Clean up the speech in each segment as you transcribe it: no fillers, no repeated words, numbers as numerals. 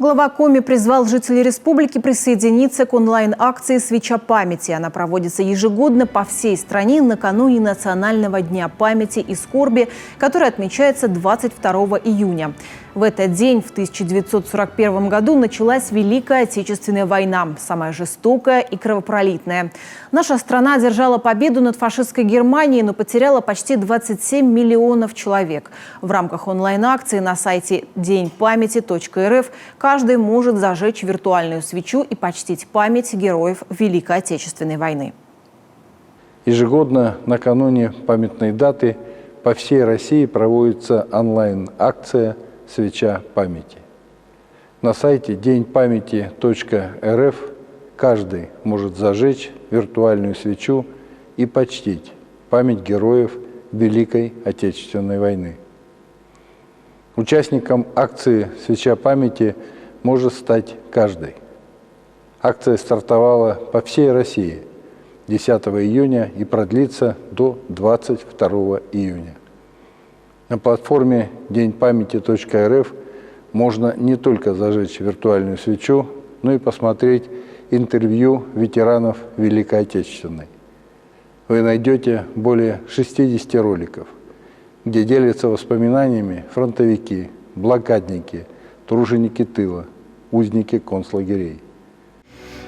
Глава Коми призвал жителей республики присоединиться к онлайн-акции «Свеча памяти». Она проводится ежегодно по всей стране накануне Национального дня памяти и скорби, который отмечается 22 июня. В этот день, в 1941 году, началась Великая Отечественная война, самая жестокая и кровопролитная. Наша страна одержала победу над фашистской Германией, но потеряла почти 27 миллионов человек. В рамках онлайн-акции на сайте деньпамяти.рф каждый может зажечь виртуальную свечу и почтить память героев Великой Отечественной войны. Ежегодно накануне памятной даты по всей России проводится онлайн-акция «Свеча памяти». На сайте деньпамяти.рф каждый может зажечь виртуальную свечу и почтить память героев Великой Отечественной войны. Участником акции «Свеча памяти» может стать каждый. Акция стартовала по всей России 10 июня и продлится до 22 июня. На платформе деньпамяти.рф можно не только зажечь виртуальную свечу, но и посмотреть интервью ветеранов Великой Отечественной. Вы найдете более 60 роликов, где делятся воспоминаниями фронтовики, блокадники, труженики тыла, узники концлагерей.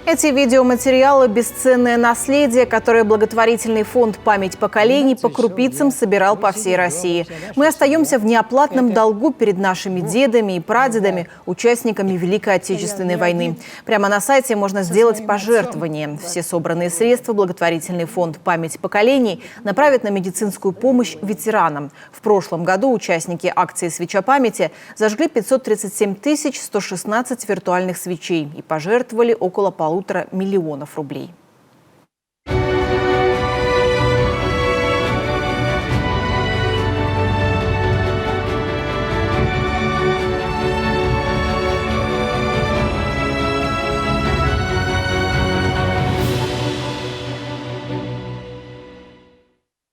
Эти видеоматериалы – бесценное наследие, которое благотворительный фонд «Память поколений» по крупицам собирал по всей России. Мы остаемся в неоплатном долгу перед нашими дедами и прадедами, участниками Великой Отечественной войны. Прямо на сайте можно сделать пожертвование. Все собранные средства благотворительный фонд «Память поколений» направит на медицинскую помощь ветеранам. В прошлом году участники акции «Свеча памяти» зажгли 537 116 виртуальных свечей и пожертвовали около 1,5 миллиона рублей.